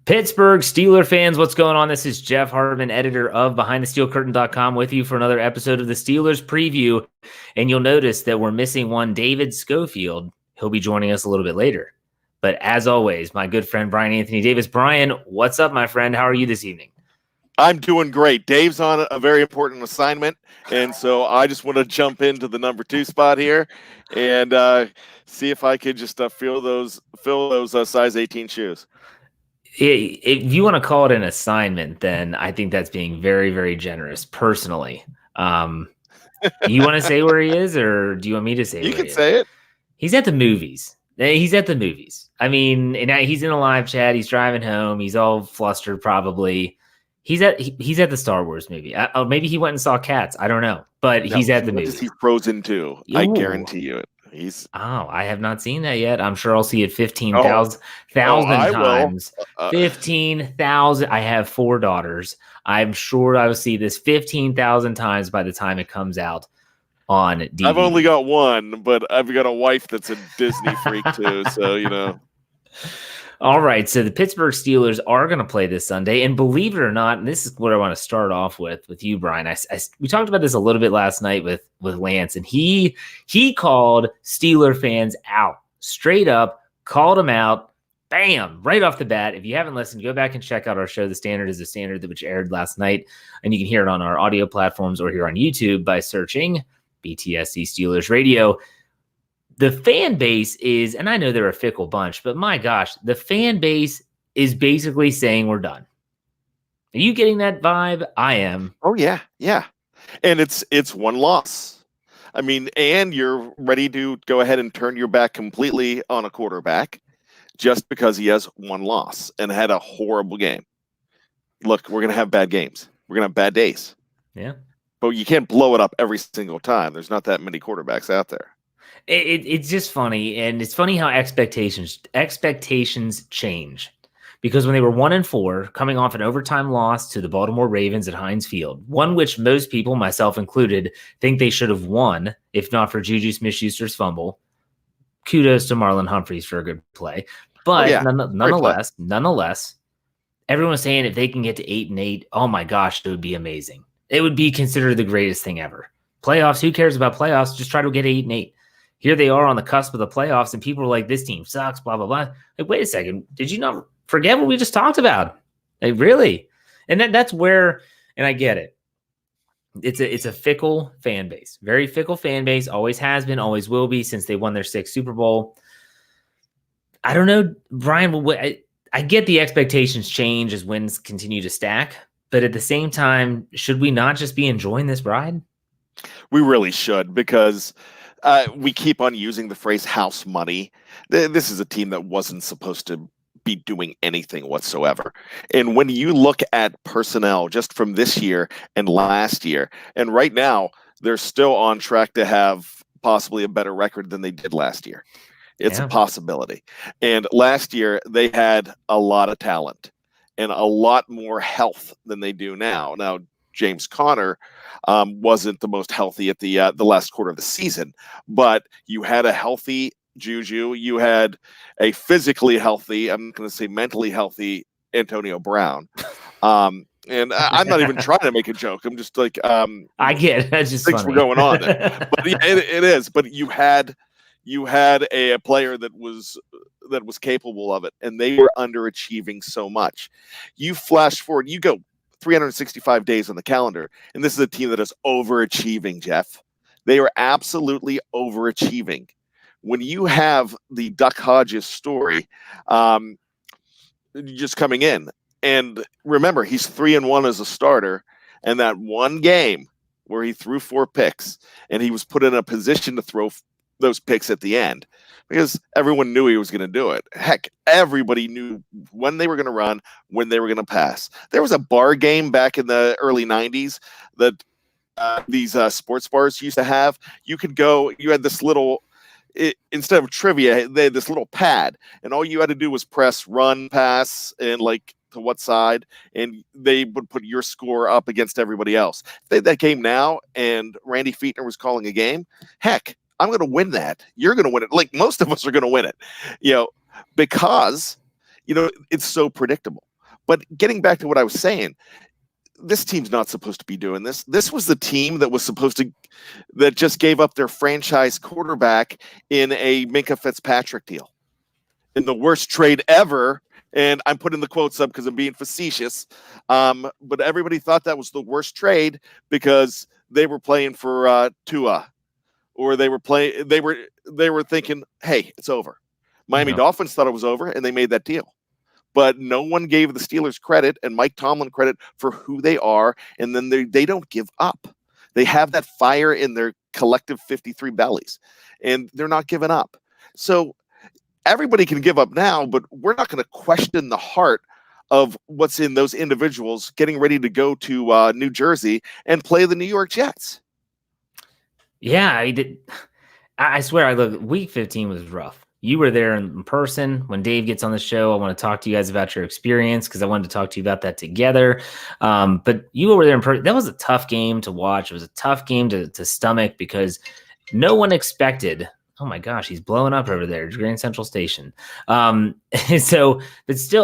Pittsburgh Steelers fans, what's going on? This is Jeff Hartman, editor of BehindTheSteelCurtain.com, with you for another episode of the Steelers preview. And you'll notice that we're missing one David Schofield. He'll be joining us a little bit later. But as always, my good friend Bryan Anthony Davis. Bryan, what's up, my friend? How are you this evening? I'm doing great. Dave's on a very important assignment, and so I just want to jump into the number 2 spot here and see if I could just fill those size 18 shoes. If you want to call it an assignment, then I think that's being very, very generous, personally. You want to say where he is, or do you want me to say You can say it. He's at the movies. He's at the movies. I mean, and he's in a live chat. He's driving home. He's all flustered, probably. He's at the Star Wars movie. Maybe he went and saw Cats. I don't know, but he's at the movie. He's Frozen 2. I guarantee you it. I have not seen that yet. I'm sure I'll see it 15,000 times. 15,000. I have 4 daughters. I'm sure I will see this 15,000 times by the time it comes out on DVD. I've only got one, but I've got a wife that's a Disney freak too, so you know. All right, so the Pittsburgh Steelers are going to play this Sunday, and believe it or not, and this is what I want to start off with you, Bryan. We talked about this a little bit last night with Lance, and he called Steeler fans out, straight up, called them out, bam, right off the bat. If you haven't listened, go back and check out our show, The Standard is the Standard, which aired last night, and you can hear it on our audio platforms or here on YouTube by searching BTSC Steelers Radio. The fan base is, and I know they're a fickle bunch, but my gosh, the fan base is basically saying we're done. Are you getting that vibe? I am. Oh, yeah. And it's one loss. I mean, and you're ready to go ahead and turn your back completely on a quarterback just because he has one loss and had a horrible game. Look, we're going to have bad games. We're going to have bad days. Yeah. But you can't blow it up every single time. There's not that many quarterbacks out there. It's just funny, and it's funny how expectations change, because when they were 1-4, coming off an overtime loss to the Baltimore Ravens at Heinz Field, one which most people, myself included, think they should have won if not for Juju Smith-Schuster's fumble. Kudos to Marlon Humphreys for a good play, but nonetheless, everyone was saying if they can get to 8-8, oh my gosh, it would be amazing. It would be considered the greatest thing ever. Playoffs, who cares about playoffs? Just try to get 8-8. Here they are on the cusp of the playoffs, and people are like, this team sucks, blah, blah, blah. Like, wait a second. Did you not forget what we just talked about? Like, really? And that's where, and I get it. It's a fickle fan base. Very fickle fan base. Always has been, always will be since they won their 6th Super Bowl. I don't know, Bryan, I get the expectations change as wins continue to stack. But at the same time, should we not just be enjoying this ride? We really should, because we keep on using the phrase house money. This is a team that wasn't supposed to be doing anything whatsoever. And when you look at personnel just from this year and last year, and right now, they're still on track to have possibly a better record than they did last year. It's a possibility. And last year, they had a lot of talent and a lot more health than they do now. Now, James Conner wasn't the most healthy at the last quarter of the season, but you had a healthy Juju. You had a physically healthy, I'm not going to say mentally healthy, Antonio Brown. And I'm not even trying to make a joke. I'm just like, I get it. That's just things funny. were going on there. But it is. But you had a player that was capable of it, and they were underachieving so much. You flash forward, you go 365 days on the calendar, and this is a team that is overachieving, Jeff. They are absolutely overachieving. When you have the Duck Hodges story just coming in, and remember, he's 3-1 as a starter, and that one game where he threw 4 picks, and he was put in a position to throw those picks at the end because everyone knew he was going to do it. Heck, everybody knew when they were going to run, when they were going to pass. There was a bar game back in the early 90s that these sports bars used to have. You could go, you had this little, instead of trivia, they had this little pad, and all you had to do was press run, pass, and like to what side, and they would put your score up against everybody else. If they had that game now, and Randy Fichtner was calling a game, heck, I'm going to win that. You're going to win it. Like most of us are going to win it, because, it's so predictable. But getting back to what I was saying, this team's not supposed to be doing this. This was the team that just gave up their franchise quarterback in a Minka Fitzpatrick deal, in the worst trade ever. And I'm putting the quotes up because I'm being facetious. But everybody thought that was the worst trade because they were playing for Tua, or they were thinking, hey, it's over. Miami Dolphins thought it was over, and they made that deal. But no one gave the Steelers credit and Mike Tomlin credit for who they are, and then they don't give up. They have that fire in their collective 53 bellies, and they're not giving up. So everybody can give up now, but we're not going to question the heart of what's in those individuals getting ready to go to New Jersey and play the New York Jets. Yeah, I swear, week 15 was rough. You were there in person. When Dave gets on the show, I want to talk to you guys about your experience because I wanted to talk to you about that together. But you were there in person. That was a tough game to watch. It was a tough game to stomach because no one expected. Oh my gosh, he's blowing up over there, Grand Central Station. But still,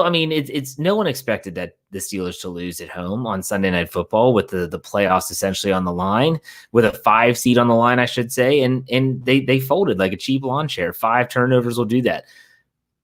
I mean, it's no one expected that the Steelers to lose at home on Sunday Night Football with the playoffs essentially on the line, with a 5 seed on the line, I should say, and they folded like a cheap lawn chair. 5 turnovers will do that.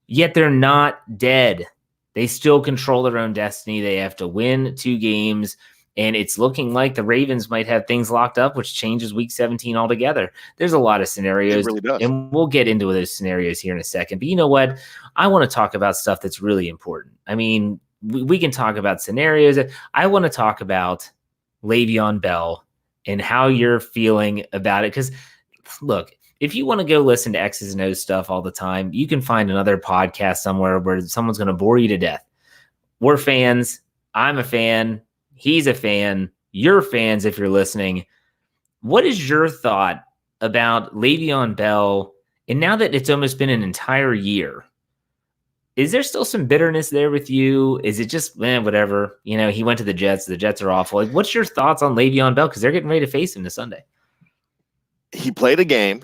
Yet they're not dead. They still control their own destiny. They have to win 2 games. And it's looking like the Ravens might have things locked up, which changes week 17 altogether. There's a lot of scenarios, it really does. And we'll get into those scenarios here in a second. But you know what? I want to talk about stuff that's really important. I mean, we can talk about scenarios. I want to talk about Le'Veon Bell and how you're feeling about it. Because, look, if you want to go listen to X's and O's stuff all the time, you can find another podcast somewhere where someone's going to bore you to death. We're fans. I'm a fan. He's a fan. You're fans if you're listening. What is your thought about Le'Veon Bell? And now that it's almost been an entire year, is there still some bitterness there with you? Is it just, whatever? You know, he went to the Jets. The Jets are awful. Like, what's your thoughts on Le'Veon Bell? Because they're getting ready to face him this Sunday. He played a game.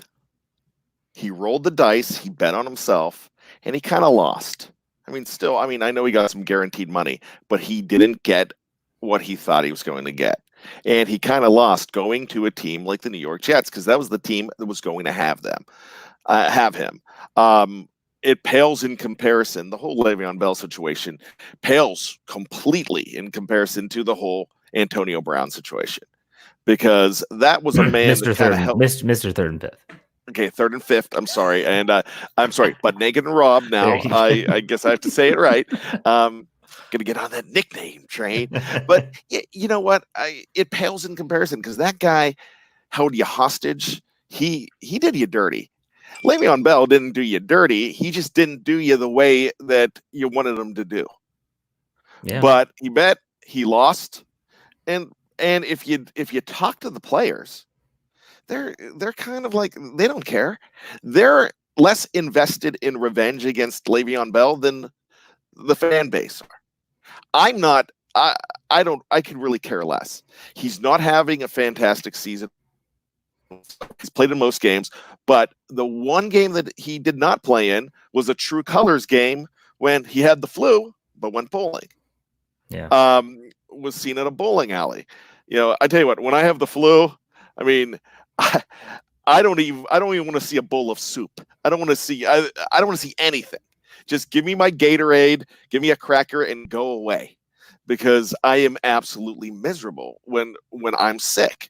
He rolled the dice. He bet on himself. And he kind of lost. I know he got some guaranteed money, but he didn't get what he thought he was going to get. And he kind of lost going to a team like the New York Jets because that was the team that was going to have him. It pales in comparison. The whole Le'Veon Bell situation pales completely in comparison to the whole Antonio Brown situation, because that was a man Mr. Third and Fifth. Okay, 3rd and 5th. I'm sorry. And I'm sorry, but Naked and Rob now. I guess I have to say it right. Gonna get on that nickname train. But you know what? It pales in comparison because that guy held you hostage. He did you dirty. Le'Veon Bell didn't do you dirty. He just didn't do you the way that you wanted him to do. Yeah. But he bet, he lost. And if you talk to the players, they're kind of like, they don't care. They're less invested in revenge against Le'Veon Bell than the fan base are. I'm not. I could really care less. He's not having a fantastic season. He's played in most games, but the one game that he did not play in was a True Colors game when he had the flu but went bowling. Yeah. Was seen at a bowling alley. You know, I tell you what, when I have the flu, I mean, I don't even want to see a bowl of soup. I don't want to see anything. Just give me my Gatorade, give me a cracker, and go away, because I am absolutely miserable when I'm sick.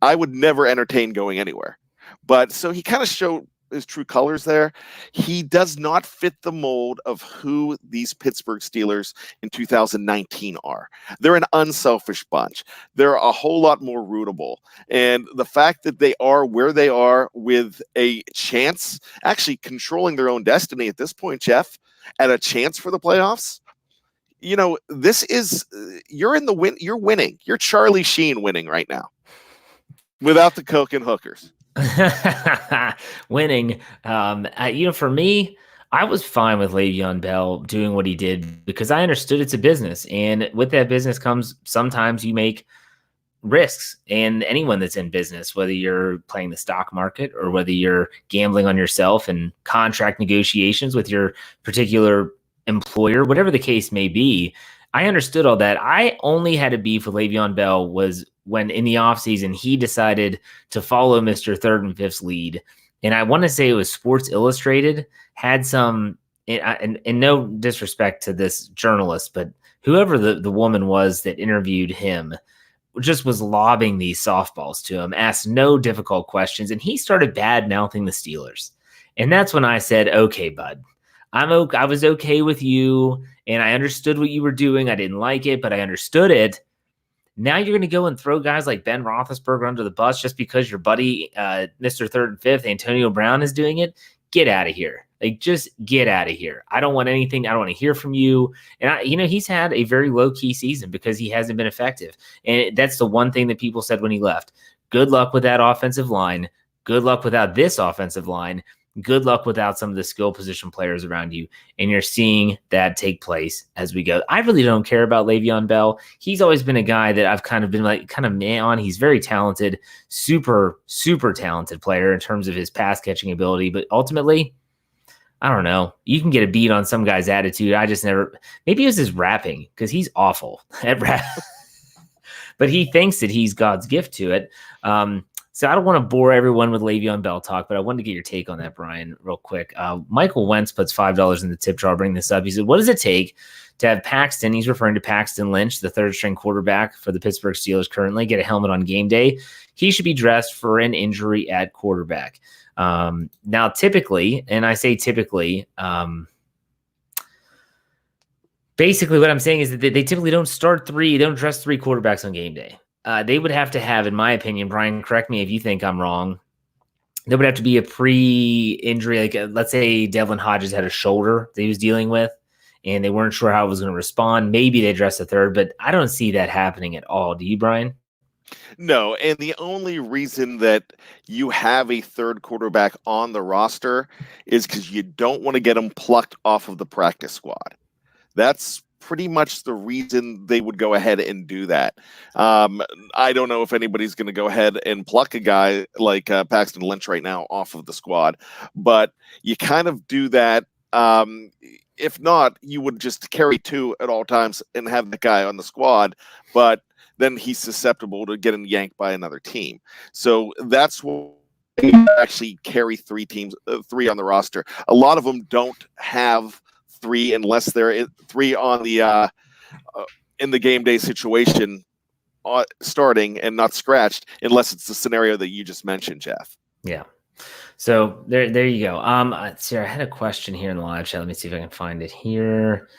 I would never entertain going anywhere. But so he kind of showed his true colors there. He does not fit the mold of who these Pittsburgh Steelers in 2019 are. They're an unselfish bunch. They're a whole lot more rootable. And the fact that they are where they are with a chance, actually controlling their own destiny at this point, Jeff, at a chance for the playoffs, you know, this is, you're in the win. You're winning. You're Charlie Sheen winning right now without the coke and hookers. Winning. For me, I was fine with Le'Veon Bell doing what he did because I understood it's a business, and with that business comes sometimes you make risks. And anyone that's in business, whether you're playing the stock market or whether you're gambling on yourself and contract negotiations with your particular employer, whatever the case may be, I understood all that. I only had a beef with Le'Veon Bell was when in the offseason he decided to follow Mr. Third and Fifth's lead. And I want to say it was Sports Illustrated had some, and no disrespect to this journalist, but whoever the woman was that interviewed him just was lobbing these softballs to him, asked no difficult questions, and he started bad mouthing the Steelers. And that's when I said, okay, bud, I was okay with you, and I understood what you were doing. I didn't like it, but I understood it. Now you're going to go and throw guys like Ben Roethlisberger under the bus just because your buddy, Mr. Third and Fifth, Antonio Brown, is doing it? Get out of here. Like, just get out of here. I don't want anything. I don't want to hear from you. And, he's had a very low-key season because he hasn't been effective. And that's the one thing that people said when he left. Good luck with that offensive line. Good luck without this offensive line. Good luck without some of the skill position players around you. And you're seeing that take place as we go. I really don't care about Le'Veon Bell. He's always been a guy that I've kind of been meh on. He's very talented, super, super talented player in terms of his pass catching ability. But ultimately, I don't know. You can get a beat on some guy's attitude. I just never, maybe it was his rapping because he's awful at rap. But he thinks that he's God's gift to it. So I don't want to bore everyone with Le'Veon Bell talk, but I wanted to get your take on that, Bryan, real quick. Michael Wentz puts $5 in the tip jar. I'll bring this up. He said, what does it take to have Paxton, he's referring to Paxton Lynch, the third-string quarterback for the Pittsburgh Steelers currently, get a helmet on game day? He should be dressed for an injury at quarterback. Now, typically, and I say typically, basically what I'm saying is that they typically don't dress three quarterbacks on game day. They would have to have, in my opinion, Bryan, correct me if you think I'm wrong, there would have to be a pre-injury, like let's say Devlin Hodges had a shoulder that he was dealing with, and they weren't sure how it was going to respond. Maybe they dress a third, but I don't see that happening at all. Do you, Bryan? No, and the only reason that you have a third quarterback on the roster is because you don't want to get him plucked off of the practice squad. That's pretty much the reason they would go ahead and do that. I don't know if anybody's going to go ahead and pluck a guy like Paxton Lynch right now off of the squad, but you kind of do that. If not, you would just carry two at all times and have the guy on the squad, but then he's susceptible to getting yanked by another team. So that's what you actually carry three on the roster. A lot of them don't have three unless they're three on the in the game day situation starting and not scratched, unless it's the scenario that you just mentioned, Jeff. Yeah. So there you go. Sarah, I had a question here in the live chat. Let me see if I can find it here.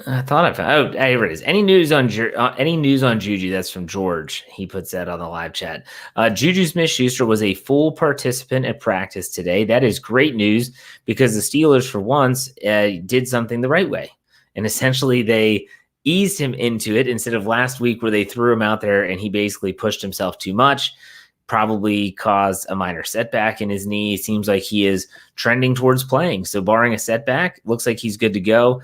I thought I found. Oh, here it is. Any news on Juju? That's from George. He puts that on the live chat. Juju Smith-Schuster was a full participant at practice today. That is great news because the Steelers, for once, did something the right way, and essentially they eased him into it instead of last week where they threw him out there and he basically pushed himself too much. Probably caused a minor setback in his knee. It seems like he is trending towards playing. So barring a setback, looks like he's good to go.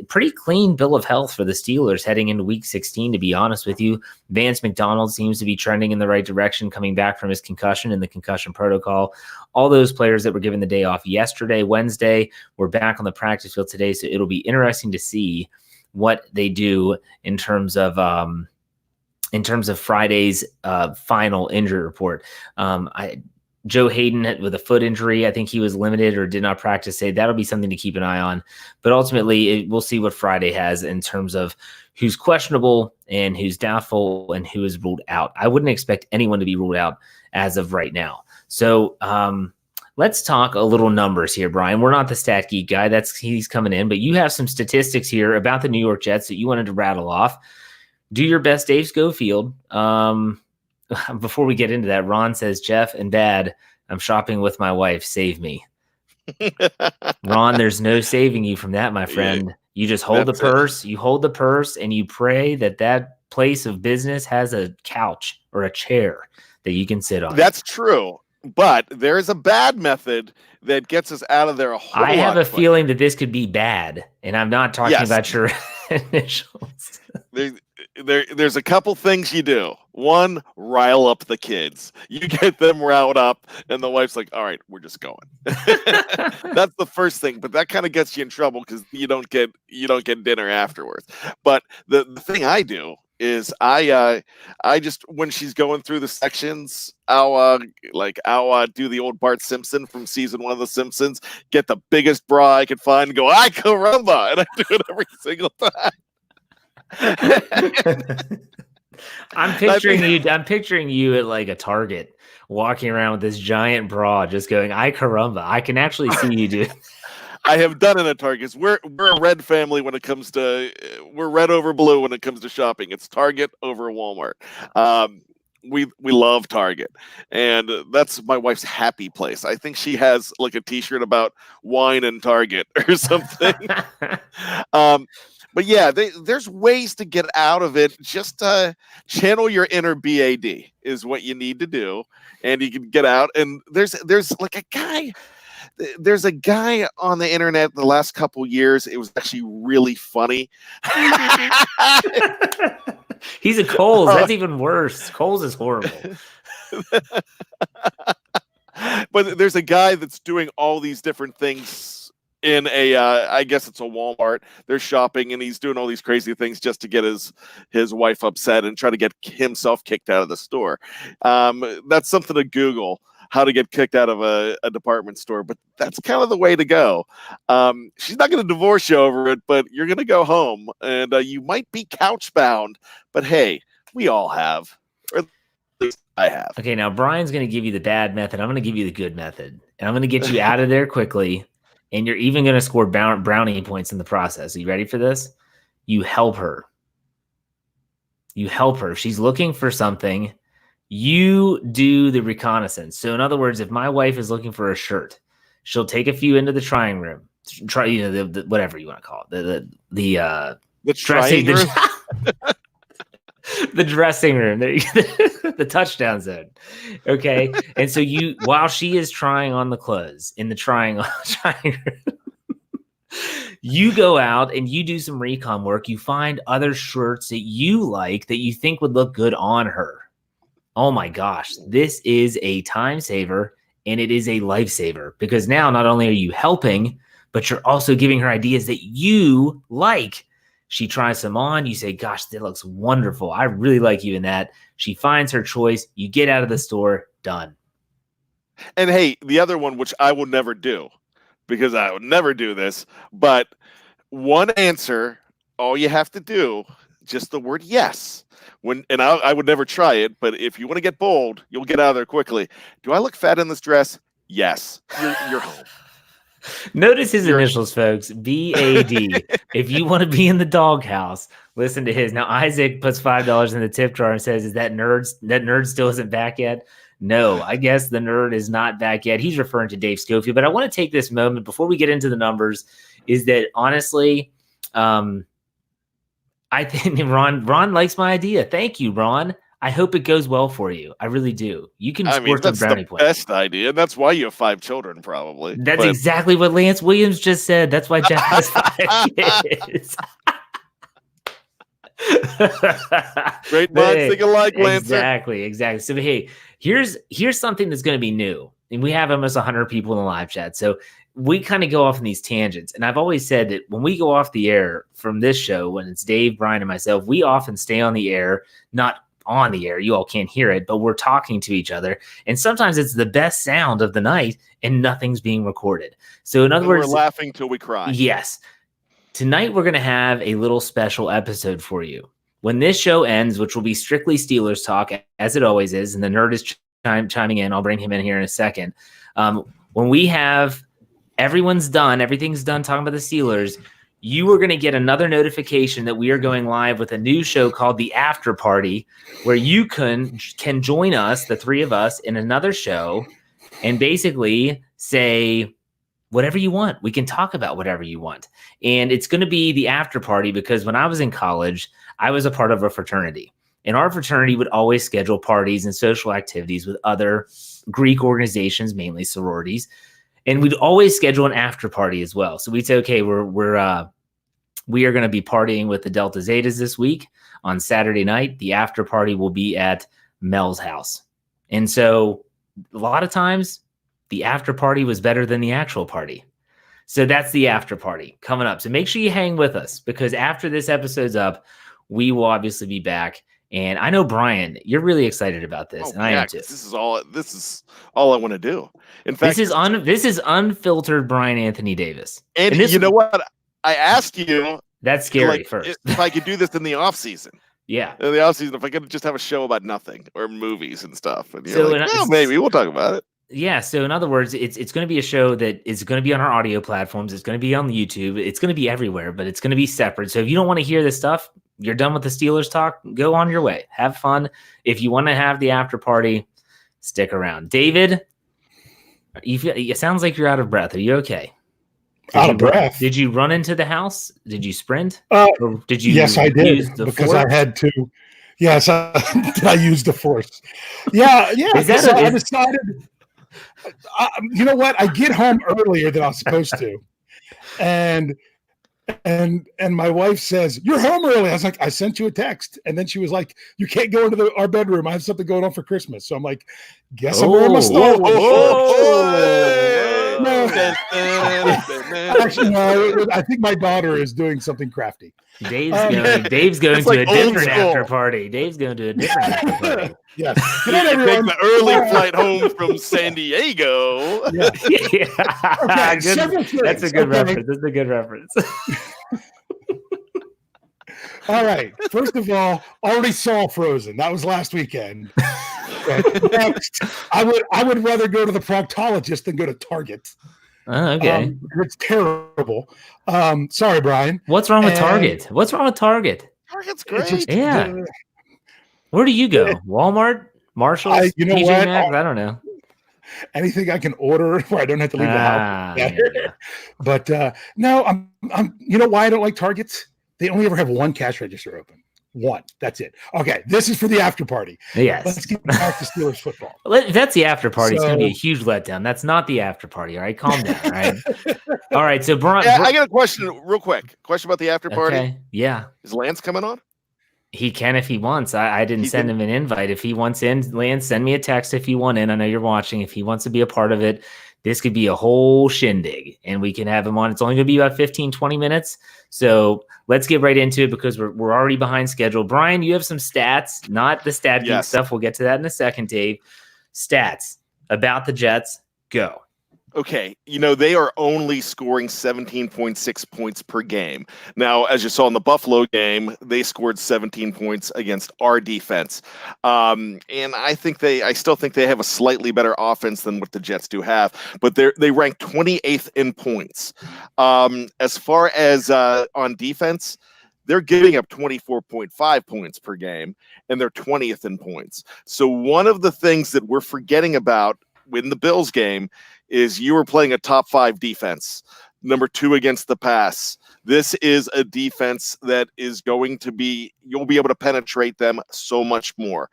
Pretty clean bill of health for the Steelers heading into week 16, to be honest with you. Vance McDonald seems to be trending in the right direction, coming back from his concussion in the concussion protocol. All those players that were given the day off yesterday, Wednesday, were back on the practice field today. So it'll be interesting to see what they do in terms of Friday's final injury report. Joe Hayden with a foot injury, I think he was limited or did not practice today. That'll be something to keep an eye on. But ultimately, we'll see what Friday has in terms of who's questionable and who's doubtful and who is ruled out. I wouldn't expect anyone to be ruled out as of right now. So let's talk a little numbers here, Bryan. We're not the stat geek guy. He's coming in. But you have some statistics here about the New York Jets that you wanted to rattle off. Do your best, Dave Schofield. Before we get into that, Ron says, Jeff and Dad, I'm shopping with my wife. Save me. Ron, there's no saving you from that, my friend. You just hold the purse. You hold the purse and you pray that place of business has a couch or a chair that you can sit on. That's true. But there's a bad method that gets us out of there a whole lot. I have a feeling that this could be bad, and I'm not talking about your initials. there's a couple things you do. One, rile up the kids. You get them riled up, and the wife's like, "All right, we're just going." That's the first thing, but that kind of gets you in trouble because you don't get dinner afterwards. But the thing I do is I just, when she's going through the sections, I'll do the old Bart Simpson from season 1 of The Simpsons, get the biggest bra I could find, and go, "Ay caramba," and I do it every single time. I'm picturing you at like a Target walking around with this giant bra just going, "Ay caramba." I can actually see you do. I have done it at Target. We're a red family when it comes to we're red over blue when it comes to shopping. It's Target over Walmart. We love Target, and that's my wife's happy place. I think she has like a T-shirt about wine and Target or something. But yeah, there's ways to get out of it. Just channel your inner BAD is what you need to do, and you can get out. And there's like a guy. There's a guy on the internet the last couple years. It was actually really funny. He's a Coles. That's even worse. Coles is horrible. But there's a guy that's doing all these different things in I guess it's a Walmart. They're shopping, and he's doing all these crazy things just to get his wife upset and try to get himself kicked out of the store. That's something to Google, how to get kicked out of a department store, but that's kind of the way to go. She's not going to divorce you over it, but you're going to go home, and you might be couch bound, but hey, we all have, or at least I have. Okay, now Brian's going to give you the bad method. I'm going to give you the good method, and I'm going to get you out of there quickly, and you're even going to score brownie points in the process. Are you ready for this? You help her. She's looking for something. You do the reconnaissance. So in other words, if my wife is looking for a shirt, she'll take a few into the trying room. The whatever you want to call it. The dressing room. The dressing room, the touchdown zone. Okay. And so while she is trying on the clothes in the trying room, you go out and you do some recon work. You find other shirts that you like that you think would look good on her. Oh my gosh, this is a time saver, and it is a lifesaver, because now not only are you helping, but you're also giving her ideas that you like. She tries some on. You say, "Gosh, that looks wonderful. I really like you in that." She finds her choice. You get out of the store. Done. And hey, the other one, which I will never do, because I would never do this, but one answer, all you have to do, just the word yes. I would never try it, but if you want to get bold, you'll get out of there quickly. "Do I look fat in this dress?" "Yes." You're home. Notice his initials, folks. BAD. If you want to be in the doghouse, listen to his. Now, Isaac puts $5 in the tip jar and says, "Is that nerd still isn't back yet?" No, I guess the nerd is not back yet. He's referring to Dave Schofield. But I want to take this moment before we get into the numbers, is that honestly, I think Ron likes my idea. Thank you, Ron. I hope it goes well for you. I really do. You can score some brownie points. That's the best idea, and that's why you have 5 children, probably. That's exactly what Lance Williams just said. That's why Jeff has 5 kids. Great minds think alike, Lance. Exactly. So hey, here's something that's going to be new, and we have almost 100 people in the live chat. So we kind of go off in these tangents, and I've always said that when we go off the air from this show, when it's Dave, Bryan, and myself, we often stay on the air, not on the air. You all can't hear it, but we're talking to each other. And sometimes it's the best sound of the night and nothing's being recorded. So in other words, we're laughing till we cry. Yes. Tonight, we're going to have a little special episode for you. When this show ends, which will be strictly Steelers talk, as it always is, and the nerd is chiming in. I'll bring him in here in a second. When we have everything's done talking about the Steelers, you are going to get another notification that we are going live with a new show called The After Party, where you can join us, the 3 of us, in another show and basically say whatever you want. We can talk about whatever you want. And it's going to be the after party because when I was in college, I was a part of a fraternity. And our fraternity would always schedule parties and social activities with other Greek organizations, mainly sororities. And we'd always schedule an after party as well. So we'd say, okay, we're We are going to be partying with the Delta Zetas this week on Saturday night. The after party will be at Mel's house. And so a lot of times the after party was better than the actual party. So that's the after party coming up. So make sure you hang with us, because after this episode's up, we will obviously be back. And I know, Bryan, you're really excited about this, and I am too. This is all I want to do. In fact, this is unfiltered Bryan Anthony Davis. And you know what? I asked you. That's scary first. If I could do this in the off season. Yeah. In the off season, if I could just have a show about nothing or movies and stuff. And you're maybe we'll talk about it. Yeah. So in other words, it's going to be a show that is going to be on our audio platforms. It's going to be on YouTube. It's going to be everywhere, but it's going to be separate. So if you don't want to hear this stuff, you're done with the Steelers talk, go on your way. Have fun. If you want to have the after party, stick around. David, it sounds like you're out of breath. Are you okay? Out of breath. Did you run into the house? Did you sprint? Or did you? Yes, I did, because I had to. Yes, I used the force. Yeah. I decided. You know what? I get home earlier than I was supposed to, and my wife says, "You're home early." I was like, "I sent you a text," and then she was like, "You can't go into our bedroom. I have something going on for Christmas." So I'm like, "Guess I'm wearing my Star Wars." Actually, no, I think my daughter is doing something crafty. Dave's going to a different after party. Dave's going to a different after party. Yes. You take the early flight home from San Diego. Yeah. Okay, that's a good reference. That's a good reference. All right. First of all, already saw Frozen. That was last weekend. Next, I would rather go to the proctologist than go to Target. Okay. It's terrible. Sorry, Bryan. What's wrong with Target? What's wrong with Target? Target's great. Yeah. Where do you go? Walmart? Marshalls? You know TJ what? Maxx? I don't know. Anything I can order where I don't have to leave the house. Yeah. But no, I'm. You know why I don't like Targets? They only ever have one cash register open. One. That's it. Okay, this is for the after party. Yes. Let's get back to Steelers football. If that's the after party, it's going to be a huge letdown. That's not the after party. All right, calm down. All right. All right. So, Bryan, I got a question, real quick. Question about the after party. Okay. Yeah. Is Lance coming on? He can if he wants. I didn't send him an invite. If he wants in, Lance, send me a text if you want in. I know you're watching. If he wants to be a part of it, this could be a whole shindig, and we can have him on. It's only going to be about 15, 20 minutes. So let's get right into it, because we're already behind schedule. Bryan, you have some stats, not the stat geek stuff. We'll get to that in a second, Dave. Stats about the Jets. Go. Okay, they are only scoring 17.6 points per game. Now, as you saw in the Buffalo game, they scored 17 points against our defense. And I still think they have a slightly better offense than what the Jets do have, but they rank 28th in points. As far as on defense, they're giving up 24.5 points per game, and they're 20th in points. So one of the things that we're forgetting about in the Bills game is you were playing a top 5 defense, number 2 against the pass. This is a defense that is going to you'll be able to penetrate them so much more.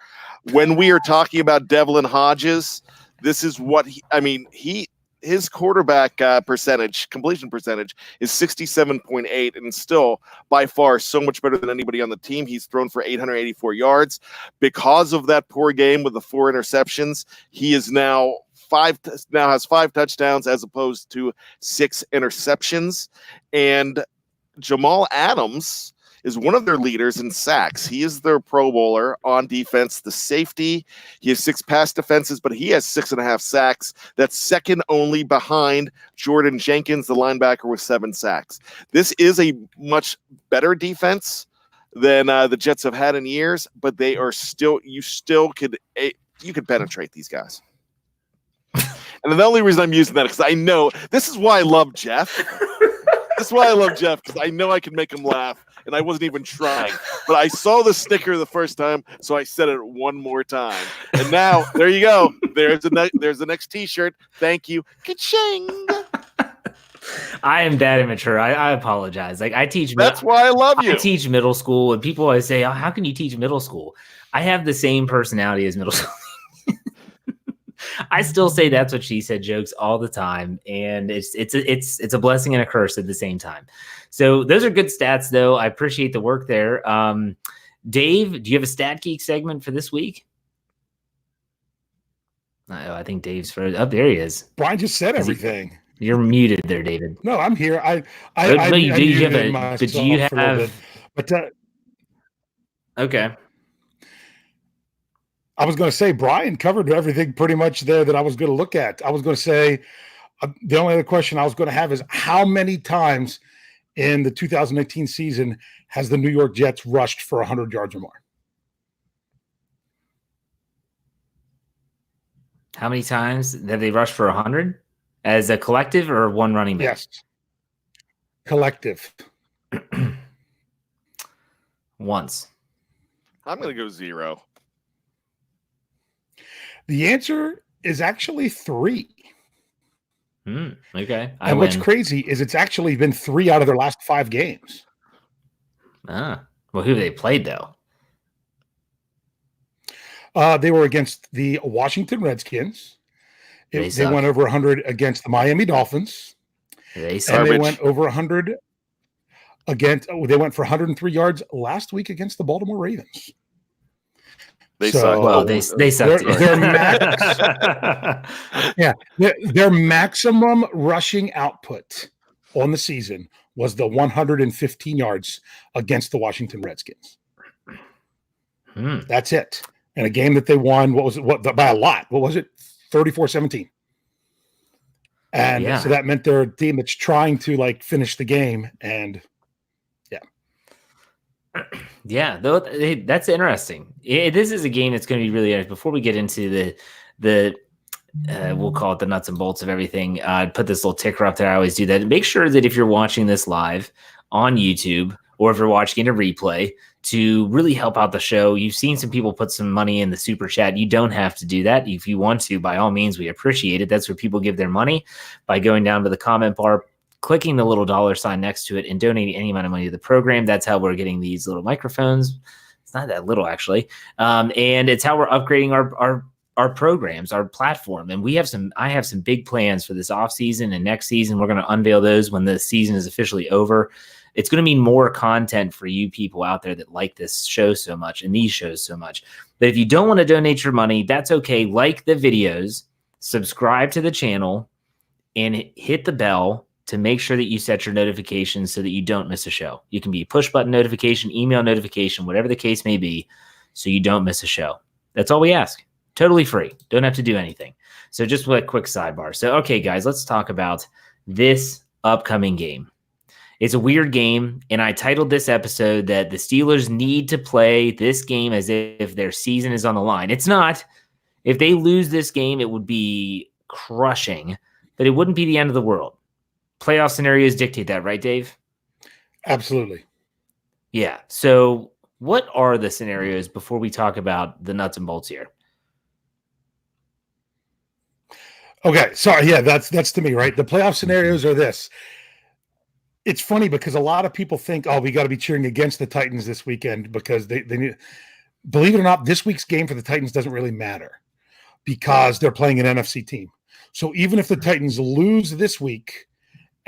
When we are talking about Devlin Hodges, this is what his quarterback completion percentage is 67.8, and still by far so much better than anybody on the team. He's thrown for 884 yards. Because of that poor game with the 4 interceptions, he is now has 5 touchdowns as opposed to 6 interceptions. And Jamal Adams is one of their leaders in sacks. He is their Pro Bowler on defense, the safety. He has 6 pass defenses, but he has 6.5 sacks. That's second only behind Jordan Jenkins, the linebacker, with 7 sacks. This is a much better defense than the Jets have had in years, but they are you could penetrate these guys. And the only reason I'm using that is because I know this is why I love Jeff. This is why I love Jeff, because I know I can make him laugh, and I wasn't even trying. But I saw the sticker the first time, so I said it one more time. And now, there you go. There's the next T-shirt. Thank you. Ka-ching. I am that immature. I apologize. Like, I teach. That's why I love you. I teach middle school, and people always say, "Oh, how can you teach middle school?" I have the same personality as middle school. I still say that's what she said jokes all the time, and it's a blessing and a curse at the same time. So those are good stats, though. I appreciate the work there. Dave, do you have a Stat Geek segment for this week? I think Dave's frozen. Oh, there he is. Brian just said everything. You're muted there, David. No, I'm here. Do you have? Okay. I was going to say Brian covered everything pretty much there that I was going to look at. I was going to say the only other question I was going to have is how many times in the 2019 season has the New York Jets rushed for 100 yards or more? How many times have they rushed for 100 as a collective or one running back? Yes. Collective. Once. I'm going to go 0. The answer is actually 3. Okay. And what's crazy is it's actually been 3 out of their last 5 games. Well, who have they played, though? They were against the Washington Redskins. They went over 100 against the Miami Dolphins. They went over 100 against. They went for 103 yards last week against the Baltimore Ravens. They suck. Well, they sucked. Their maximum rushing output on the season was the 115 yards against the Washington Redskins. That's it. In a game that they won, by a lot. What was it? 34-17. And so that meant they're a team that's trying to finish the game. And that's interesting. This is a game that's going to be really interesting. Before we get into the we'll call it the nuts and bolts of everything, put this little ticker up there. I always do that. Make sure that if you're watching this live on YouTube or if you're watching a replay, to really help out the show. You've seen some people put some money in the super chat. You don't have to do that. If you want to, by all means, we appreciate it. That's where people give their money, by going down to the comment bar, clicking the little dollar sign next to it, and donating any amount of money to the program. That's how we're getting these little microphones. It's not that little, actually. And it's how we're upgrading our programs, our platform. And I have some big plans for this off season and next season. We're going to unveil those when the season is officially over. It's going to mean more content for you people out there that like this show so much and these shows so much. But if you don't want to donate your money, that's okay. Like the videos, subscribe to the channel, and hit the bell to make sure that you set your notifications so that you don't miss a show. You can be push button notification, email notification, whatever the case may be, so you don't miss a show. That's all we ask. Totally free. Don't have to do anything. So just a quick sidebar. So, okay, guys, let's talk about this upcoming game. It's a weird game, and I titled this episode that the Steelers need to play this game as if their season is on the line. It's not. If they lose this game, it would be crushing, but it wouldn't be the end of the world. Playoff scenarios dictate that, right, Dave? Absolutely. Yeah. So what are the scenarios before we talk about the nuts and bolts here? Okay. Sorry. Yeah, that's to me, right? The playoff scenarios are this. It's funny because a lot of people think, we got to be cheering against the Titans this weekend because they need. Believe it or not, this week's game for the Titans doesn't really matter because they're playing an NFC team. So even if the Titans lose this week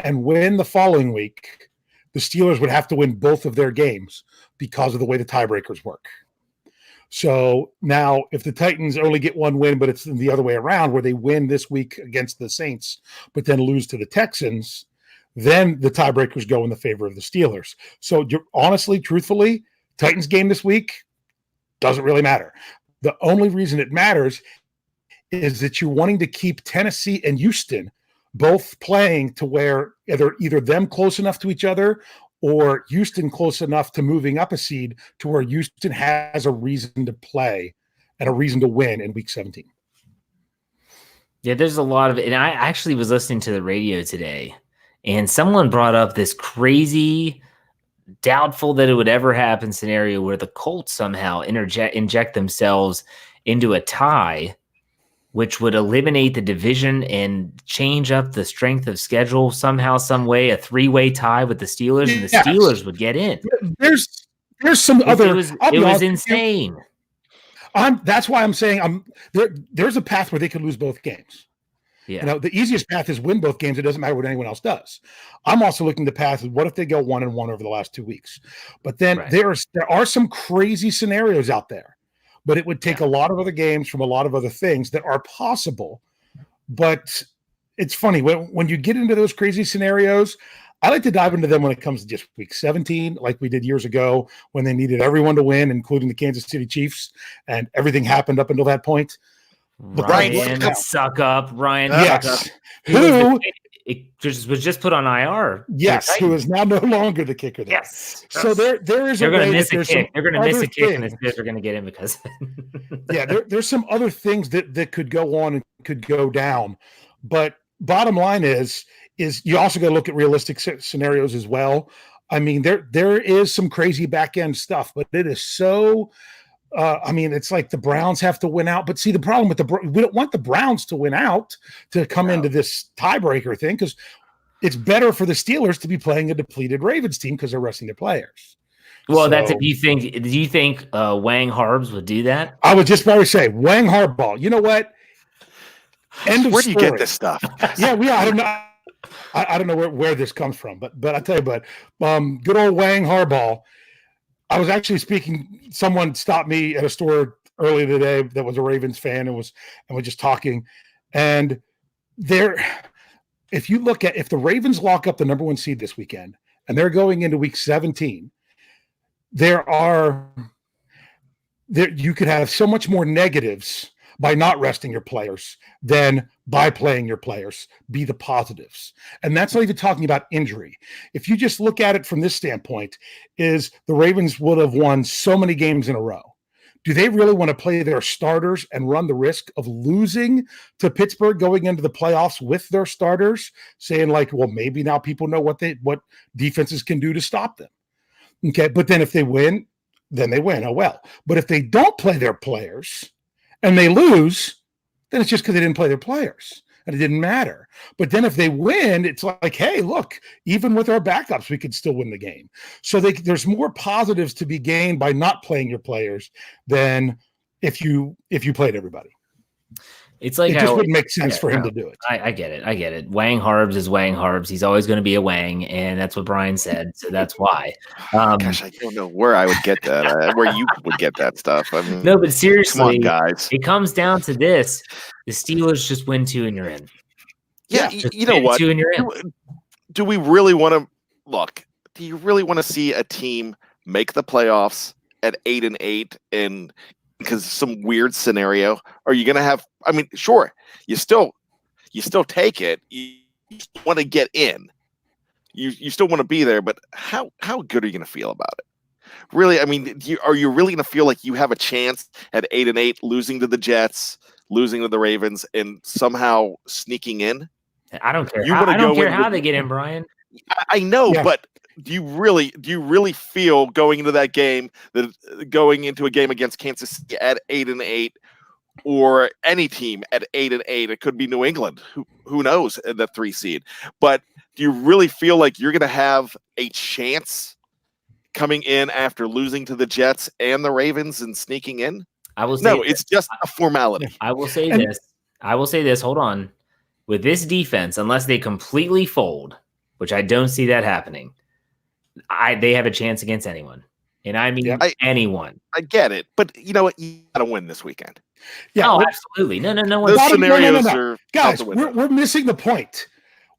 and win the following week, the Steelers would have to win both of their games because of the way the tiebreakers work. So now if the Titans only get one win, but it's the other way around where they win this week against the Saints, but then lose to the Texans, then the tiebreakers go in the favor of the Steelers. So honestly, truthfully, Titans game this week doesn't really matter. The only reason it matters is that you're wanting to keep Tennessee and Houston both playing to where either them close enough to each other or Houston close enough to moving up a seed to where Houston has a reason to play and a reason to win in week 17. Yeah, there's a lot of it. And I actually was listening to the radio today, and someone brought up this crazy, doubtful that it would ever happen scenario where the Colts somehow inject themselves into a tie, which would eliminate the division and change up the strength of schedule somehow, some way, a 3-way tie with the Steelers, and the Steelers would get in. There's some other. It was insane. That's why I'm saying there's a path where they could lose both games. Yeah. The easiest path is win both games. It doesn't matter what anyone else does. I'm also looking at the path of what if they go 1-1 over the last 2 weeks? But then there are some crazy scenarios out there. But it would take a lot of other games from a lot of other things that are possible. But it's funny when you get into those crazy scenarios, I like to dive into them when it comes to just week 17, like we did years ago when they needed everyone to win, including the Kansas City Chiefs, and everything happened up until that point. Ryan suck up. Ryan yes. Suck up. Who was just put on IR. Yes, who is now no longer the kicker there. Yes. So there is They're going to miss a kick. They're going to miss a kick, and they're going to get him because. There's some other things that could go on and could go down, but bottom line is you also got to look at realistic scenarios as well. I mean, there is some crazy back end stuff, but it is so. It's like the Browns have to win out. But see, the problem with we don't want the Browns to win out to come into this tiebreaker thing because it's better for the Steelers to be playing a depleted Ravens team because they're resting their players. Well, that's if you think. Do you think Wang Harbs would do that? I would just probably say Wang Harbaugh. You know what? Where do you get this stuff? Yeah, I don't know. I don't know where this comes from, but I tell you, good old Wang Harbaugh. I was actually speaking. Someone stopped me at a store earlier today that was a Ravens fan and we're just talking. And if you look at if the Ravens lock up the number 1 seed this weekend and they're going into week 17, you could have so much more negatives by not resting your players than by playing your players. Be the positives. And that's not even talking about injury. If you just look at it from this standpoint, is the Ravens would have won so many games in a row. Do they really want to play their starters and run the risk of losing to Pittsburgh going into the playoffs with their starters, saying like, well, maybe now people know what defenses can do to stop them. Okay. But then if they win, then they win. Oh, well. But if they don't play their players, and they lose, then it's just because they didn't play their players and it didn't matter. But then if they win, it's like, hey, look, even with our backups, we could still win the game. So there's more positives to be gained by not playing your players than if you played everybody. It's like it just wouldn't make sense for him to do it. I get it. Wang Harbs is Wang Harbs. He's always going to be a Wang, and that's what Bryan said. So that's why. Gosh, I don't know where I would get that. Where you would get that stuff. I mean, no, but seriously, come on, guys. It comes down to this: the Steelers just win 2 and you're in. Yeah, you know what? 2 and you're in. Do we really want to look? Do you really want to see a team make the playoffs at 8-8 and? Because some weird scenario, are you going to have? I mean, sure, you still take it. You want to get in. You still want to be there, but how good are you going to feel about it? Really, I mean, are you really going to feel like you have a chance at 8-8, losing to the Jets, losing to the Ravens, and somehow sneaking in? I don't care. I don't care how they get in, Bryan. I know, but. Do you really feel going into that game going into a game against Kansas City at 8-8 or any team at 8-8? It could be New England. Who knows, the 3 seed. But do you really feel like you're going to have a chance coming in after losing to the Jets and the Ravens and sneaking in? It's just a formality. I will say this. Hold on. With this defense, unless they completely fold, which I don't see that happening. They have a chance against anyone. And I mean anyone. I get it. But you know what? You got to win this weekend. Yeah, absolutely. No. Those scenarios are guys, we're missing the point.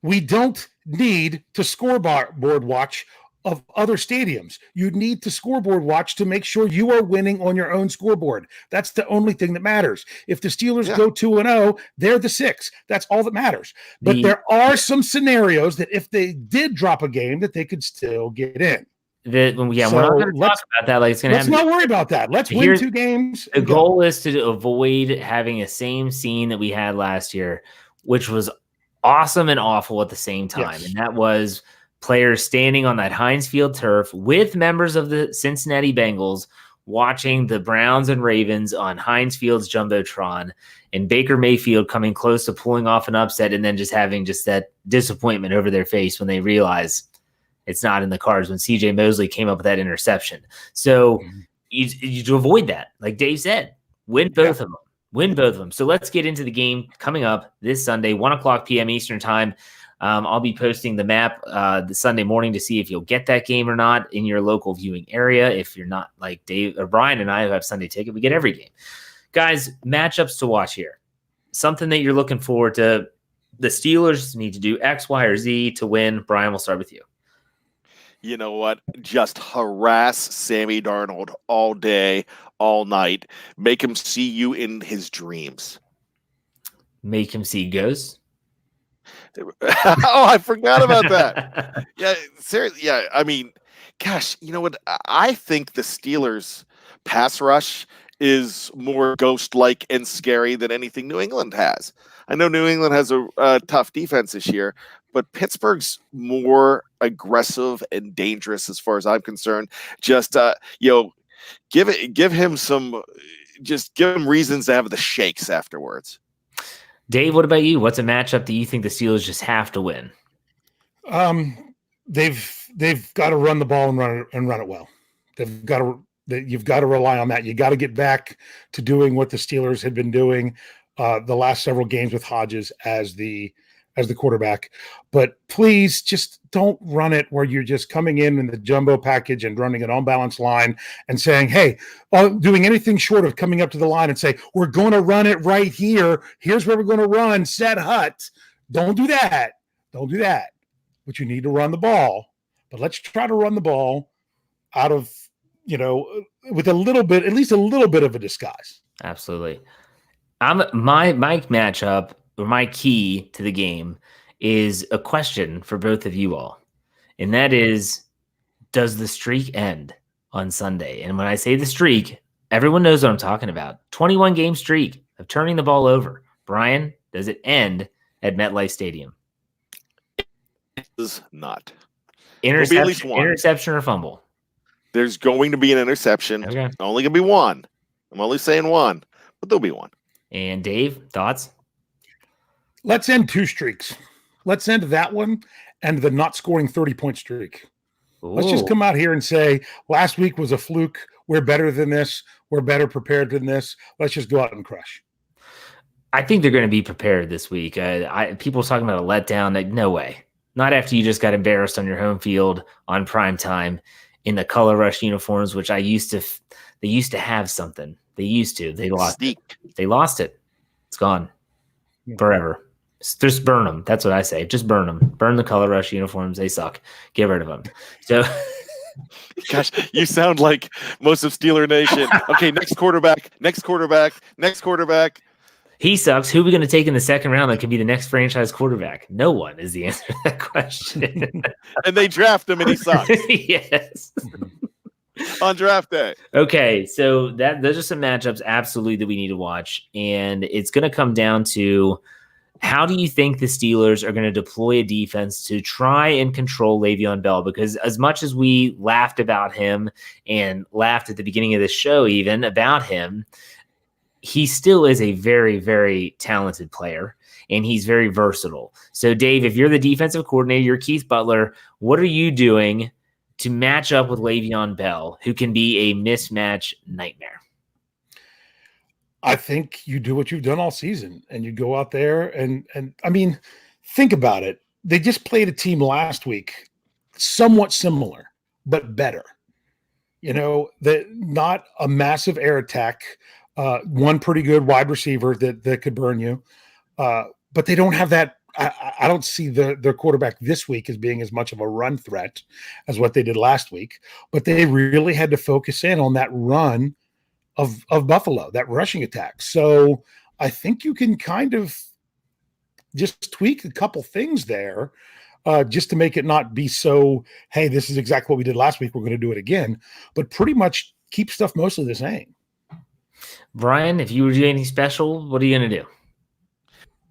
We don't need to scoreboard watch of other stadiums. You need to scoreboard watch to make sure you are winning on your own scoreboard. That's the only thing that matters. If the Steelers go 2-0, they're the 6. That's all that matters. But there are some scenarios that if they did drop a game that they could still get in. We're not going to talk about that. Like it's going to happen. Let's not worry about that. Let's win 2 games. The goal is to avoid having a same scene that we had last year, which was awesome and awful at the same time. Yes. And that was players standing on that Heinz Field turf with members of the Cincinnati Bengals watching the Browns and Ravens on Heinz Field's Jumbotron and Baker Mayfield coming close to pulling off an upset and then just having just that disappointment over their face when they realize it's not in the cards when CJ Mosley came up with that interception. So you to avoid that, like Dave said, Win both of them. Win both of them. So let's get into the game coming up this Sunday, 1:00 p.m. Eastern time. I'll be posting the map the Sunday morning to see if you'll get that game or not in your local viewing area. If you're not like Dave or Bryan and I who have Sunday ticket, we get every game. Guys, matchups to watch here. Something that you're looking forward to. The Steelers need to do X, Y, or Z to win. Bryan, we'll start with you. You know what? Just harass Sammy Darnold all day, all night. Make him see you in his dreams. Make him see ghosts? Oh, I forgot about that. Yeah, seriously. Yeah, I mean, gosh, you know what? I think the Steelers' pass rush is more ghost-like and scary than anything New England has. I know New England has a tough defense this year, but Pittsburgh's more aggressive and dangerous as far as I'm concerned. Just give him reasons to have the shakes afterwards. Dave, what about you? What's a matchup that you think the Steelers just have to win? They've got to run the ball and run it well. You've got to rely on that. You got to get back to doing what the Steelers had been doing the last several games with Hodges as the quarterback. But please just don't run it where you're just coming in the jumbo package and running an unbalanced line and saying, hey, doing anything short of coming up to the line and say, we're going to run it right here. Here's where we're going to run, set hut. Don't do that. Don't do that. But you need to run the ball. But let's try to run the ball out of, with at least a little bit of a disguise. Absolutely. My matchup, or my key to the game, is a question for both of you all. And that is, does the streak end on Sunday? And when I say the streak, everyone knows what I'm talking about. 21-game streak of turning the ball over. Bryan, does it end at MetLife Stadium? It does not. Interception, at least one. Interception or fumble? There's going to be an interception. Okay. Only going to be one. I'm only saying one, but there'll be one. And Dave, thoughts? Let's end two streaks. Let's end that one and the not scoring 30-point streak. Ooh. Let's just come out here and say, last week was a fluke. We're better than this. We're better prepared than this. Let's just go out and crush. I think they're going to be prepared this week. People talking about a letdown. Like, no way. Not after you just got embarrassed on your home field on prime time in the color rush uniforms, which they used to have something. They lost it. They lost it. It's gone forever. Just burn them. That's what I say. Just burn them. Burn the color rush uniforms. They suck. Get rid of them. So, gosh, you sound like most of Steeler Nation. Okay, next quarterback. He sucks. Who are we going to take in the second round that can be the next franchise quarterback? No one is the answer to that question. And they draft him and he sucks. Yes. On draft day. Okay, so those are some matchups absolutely that we need to watch. And it's going to come down to, how do you think the Steelers are going to deploy a defense to try and control Le'Veon Bell? Because as much as we laughed about him and laughed at the beginning of the show even about him, he still is a very, very talented player, and he's very versatile. So, Dave, if you're the defensive coordinator, you're Keith Butler, what are you doing to match up with Le'Veon Bell, who can be a mismatch nightmare? I think you do what you've done all season, and you go out there and I mean, think about it. They just played a team last week, somewhat similar, but better. Not a massive air attack, one pretty good wide receiver that could burn you, but they don't have that. I don't see their quarterback this week as being as much of a run threat as what they did last week, but they really had to focus in on that run of Buffalo, that rushing attack. So I think you can kind of just tweak a couple things there just to make it not be so, hey, this is exactly what we did last week, we're going to do it again, but pretty much keep stuff mostly the same. Bryan, if you were doing anything special, what are you going to do?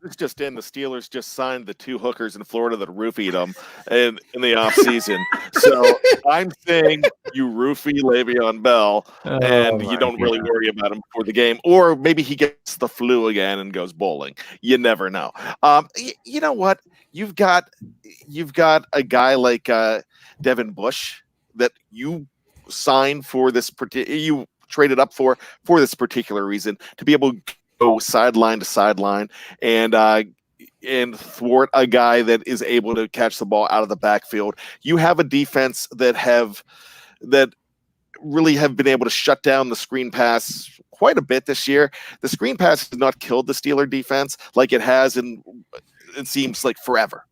It's just in. The Steelers just signed the two hookers in Florida that roofied them in the offseason. So I'm saying you roofie Le'Veon Bell, and you don't really worry about him before the game. Or maybe he gets the flu again and goes bowling. You never know. You know what? You've got a guy like Devin Bush that you signed for this particular. You traded up for this particular reason, to be able to go sideline to sideline and thwart a guy that is able to catch the ball out of the backfield. You have a defense that really have been able to shut down the screen pass quite a bit this year. The screen pass has not killed the Steeler defense like it has in, it seems like, forever.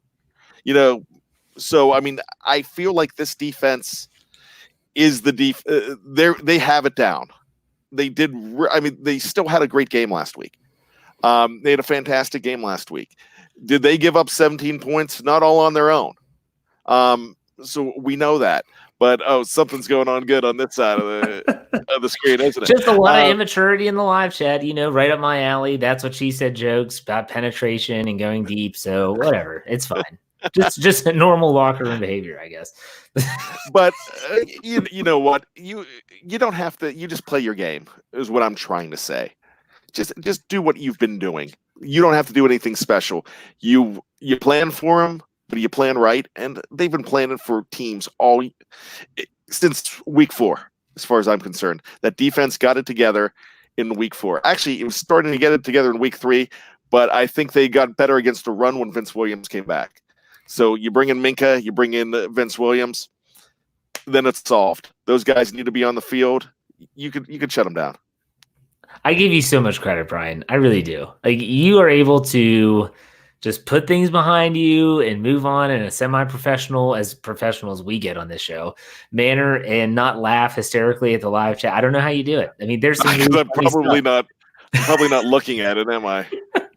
So I mean, I feel like this defense is they have it down. They still had a great game last week. They had a fantastic game last week. Did they give up 17 points? Not all on their own. So we know that. But something's going on good on this side of the screen, isn't it? Just a lot of immaturity in the live chat, right up my alley. That's what she said. Jokes about penetration and going deep. So whatever, it's fine. just a normal locker room behavior, I guess. But you know what? You don't have to. You just play your game. Is what I'm trying to say. Just do what you've been doing. You don't have to do anything special. You plan for them, but you plan right, and they've been planning for teams since week 4, as far as I'm concerned. That defense got it together in week 4. Actually, it was starting to get it together in week 3, but I think they got better against the run when Vince Williams came back. So you bring in Minka, you bring in Vince Williams, then it's solved. Those guys need to be on the field. You could shut them down. I give you so much credit, Bryan. I really do. Like, you are able to just put things behind you and move on in a semi-professional, as professional as we get on this show, manner, and not laugh hysterically at the live chat. I don't know how you do it. I mean, there's some I'm probably not looking at it, am I?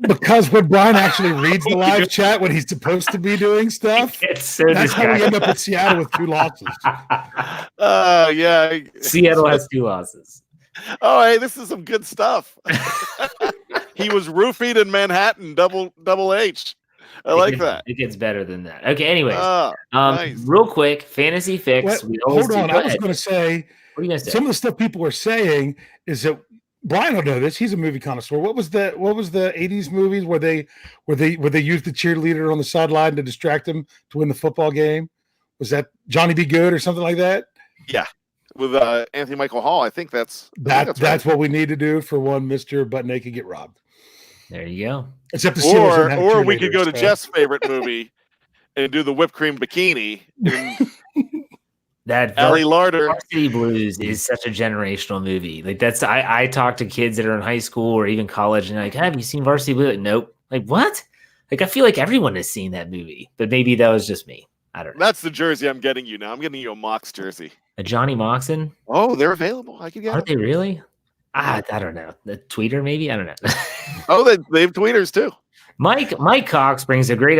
Because when Bryan actually reads the live chat when he's supposed to be doing stuff, that's how we end up in Seattle with 2 losses. Yeah. Seattle has 2 losses. Oh, hey, this is some good stuff. He was roofied in Manhattan, double H. I like that. It gets better than that. Okay, anyways. Nice. Real quick, fantasy fix. Hold on. I was going to say, what are you going to say? Some of the stuff people are saying is that Bryan will know this. He's a movie connoisseur. What was the 80s movies where they used the cheerleader on the sideline to distract him to win the football game? Was that Johnny Be Good or something like that? Yeah. With Anthony Michael Hall, I think that's right. What we need to do for one Mr. Butt Naked Get Robbed. There you go. Except the Steelers or we could go to Jeff's favorite movie and do the whipped cream bikini. That Allie Larder. Varsity Blues is such a generational movie. Like, that's I talk to kids that are in high school or even college, and like, have you seen Varsity Blues? Like, nope. Like, what? Like, I feel like everyone has seen that movie, but maybe that was just me. I don't know. That's the jersey I'm getting you now. I'm getting you a Mox jersey. A Johnny Moxon? Oh, they're available. I can get. Are they really? I don't know. The tweeter, maybe? I don't know. Oh, they have tweeters too. Mike Cox brings up a great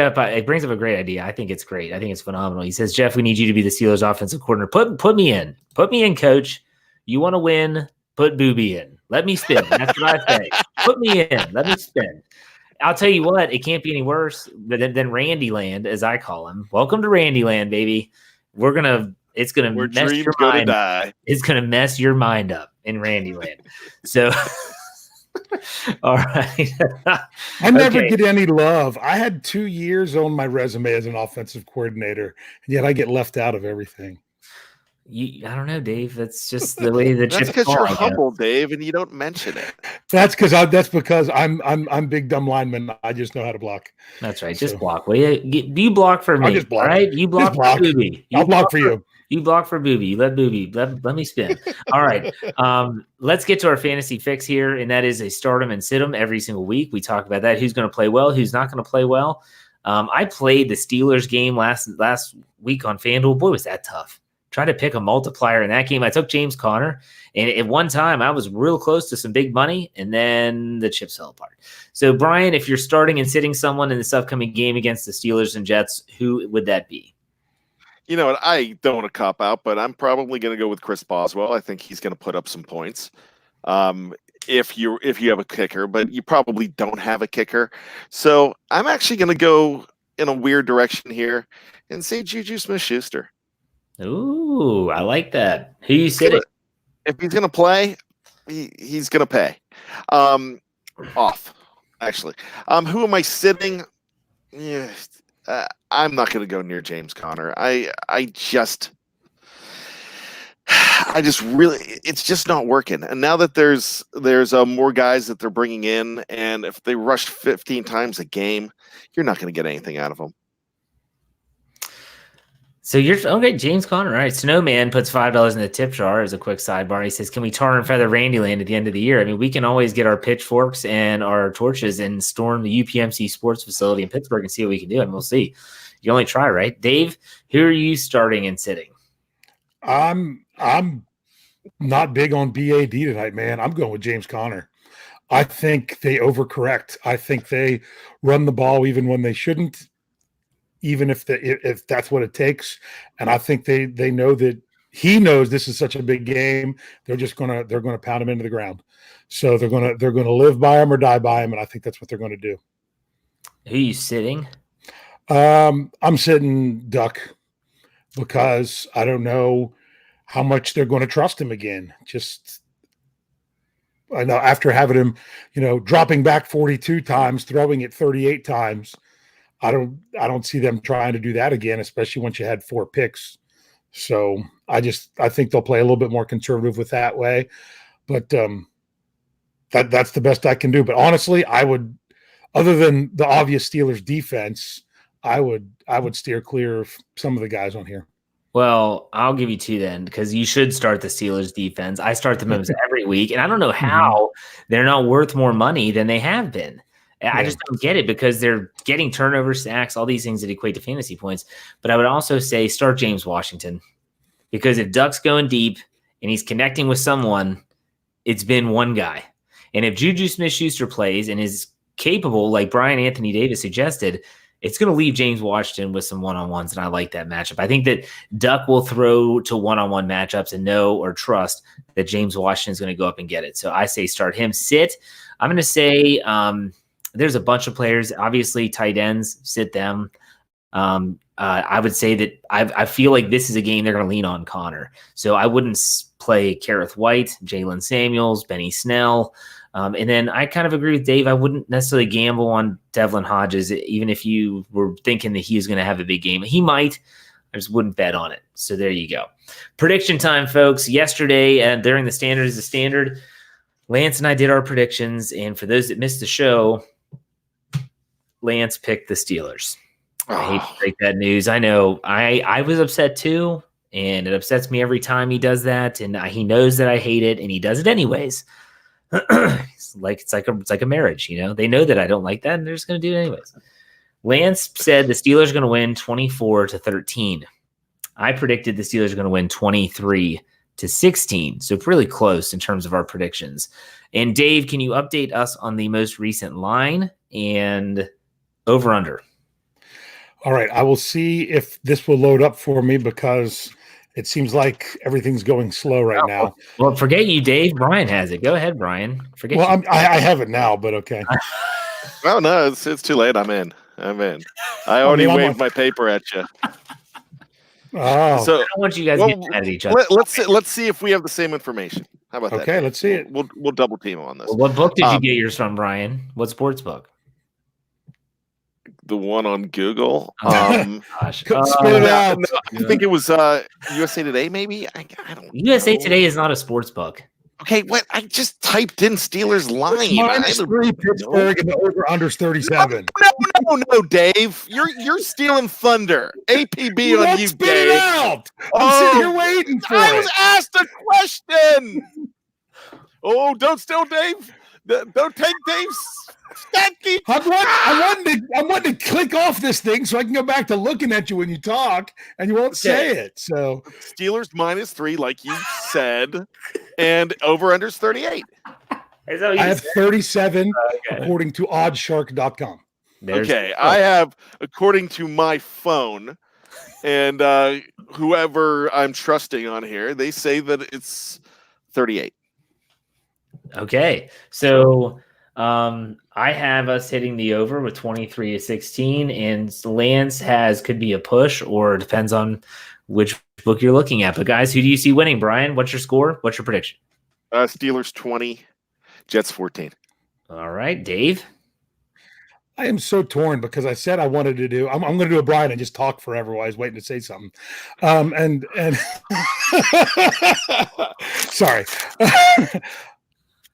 idea. I think it's great. I think it's phenomenal. He says, Jeff, we need you to be the Steelers offensive coordinator. Put me in. Put me in, coach. You want to win? Put Booby in. Let me spin. That's what I say. Put me in. Let me spin. I'll tell you what, it can't be any worse than Randy Land, as I call him. Welcome to Randy Land, baby. It's gonna mess your mind. It's gonna mess your mind up in Randy Land. So all right. I never get any love. I had 2 years on my resume as an offensive coordinator, and yet I get left out of everything. I don't know, Dave. That's just the way the That's because you're humble, Dave, and you don't mention it. That's because I'm big dumb lineman. I just know how to block. That's right. Just block. Will you block for me? I'll just block. Right? You block for Booby. I'll block for you. You block for Booby. You let Booby. Let me spin. All right. Let's get to our fantasy fix here, and that is a start 'em and sit 'em every single week. We talk about that. Who's going to play well? Who's not going to play well? I played the Steelers game last week on FanDuel. Boy, was that tough. Try to pick a multiplier in that game. I took James Conner, and at one time I was real close to some big money, and then the chips fell apart. So, Bryan, if you're starting and sitting someone in this upcoming game against the Steelers and Jets, who would that be? You know what? I don't want to cop out, but I'm probably going to go with Chris Boswell. I think he's going to put up some points. If you have a kicker, but you probably don't have a kicker. So I'm actually going to go in a weird direction here and say Juju Smith-Schuster. Ooh, I like that. Who you sitting? If he's going to play, he's going to pay. Off, actually. Who am I sitting? Yeah, I'm not going to go near James Conner. I just really, it's just not working. And now that there's more guys that they're bringing in, and if they rush 15 times a game, you're not going to get anything out of them. So you're okay, James Conner. All right, Snowman puts $5 in the tip jar as a quick sidebar. He says, "Can we tar and feather Randyland at the end of the year? I mean, we can always get our pitchforks and our torches and storm the UPMC sports facility in Pittsburgh and see what we can do, and we'll see. You only try, right, Dave? Who are you starting and sitting?" I'm not big on BAD tonight, man. I'm going with James Conner. I think they overcorrect. I think they run the ball even when they shouldn't, even if that's what it takes. And I think they know that he knows this is such a big game. They're gonna pound him into the ground. So they're gonna live by him or die by him, and I think that's what they're gonna do. Who are you sitting? I'm sitting Duck because I don't know how much they're going to trust him again. Just, I know after having him, dropping back 42 times, throwing it 38 times, I don't see them trying to do that again, especially once you had 4 picks. So I think they'll play a little bit more conservative with that way, but that's the best I can do. But honestly, I would, other than the obvious Steelers defense, I would steer clear of some of the guys on here. Well, I'll give you 2 then, because you should start the Steelers defense. I start them every week, and I don't know how they're not worth more money than they have been. I just don't get it, because they're getting turnover, sacks, all these things that equate to fantasy points. But I would also say start James Washington, because if Duck's going deep and he's connecting with someone, it's been one guy. And if Juju Smith-Schuster plays and is capable, like Bryan Anthony Davis suggested, it's going to leave James Washington with some one-on-ones, and I like that matchup. I think that Duck will throw to one-on-one matchups and know or trust that James Washington is going to go up and get it. So I say start him. Sit. I'm going to say there's a bunch of players. Obviously, tight ends, sit them. I would say that I feel like this is a game they're going to lean on Conner. So I wouldn't play Kareth White, Jalen Samuels, Benny Snell. And then I kind of agree with Dave. I wouldn't necessarily gamble on Devlin Hodges, even if you were thinking that he was going to have a big game. He might. I just wouldn't bet on it. So there you go. Prediction time, folks. Yesterday, and during the standard, Lance and I did our predictions. And for those that missed the show, Lance picked the Steelers. I hate to break that news. I know I was upset too, and it upsets me every time he does that. And he knows that I hate it, and he does it anyways. It's like a marriage, They know that I don't like that, and they're just going to do it anyways. Lance said the Steelers are going to win 24-13. I predicted the Steelers are going to win 23-16. So really close in terms of our predictions. And Dave, can you update us on the most recent line and over under? All right, I will see if this will load up for me, because it seems like everything's going slow right now. Well, forget you, Dave. Brian has it. Go ahead, Brian. Forget. Well, I have it now, but okay. Oh no, it's too late. I'm in. I already waved my paper at you. Oh, so I don't want you guys getting mad at each other. Let's see if we have the same information. How about that? Okay, let's see it. We'll double team on this. Well, what book did you get yours from, Brian? What sports book? The one on Google. Gosh. Spit it out. No, I think it was USA Today, maybe. I don't know. USA Today is not a sports book. Okay, what? I just typed in Steelers line. -3 Pittsburgh and the over/under's 37. No, Dave. You're stealing thunder. APB on you, spit Dave. it out. I'm sitting here waiting for it. I was asked a question. Oh, don't steal Dave. Don't take Dave's stat. I wanted to click off this thing so I can go back to looking at you when you talk, and you won't say it. So Steelers -3, like you said, and over/under's 38. I have 37 according to oddshark.com. Okay, I have according to my phone, and whoever I'm trusting on here, they say that it's 38. Okay, so I have us hitting the over with 23-16, and Lance could be a push, or depends on which book you're looking at. But guys, who do you see winning? Brian, what's your score? What's your prediction? Steelers 20, Jets 14. All right, Dave. I am so torn because I said I wanted to do. I'm going to do a Bryan and just talk forever while I was waiting to say something. And sorry,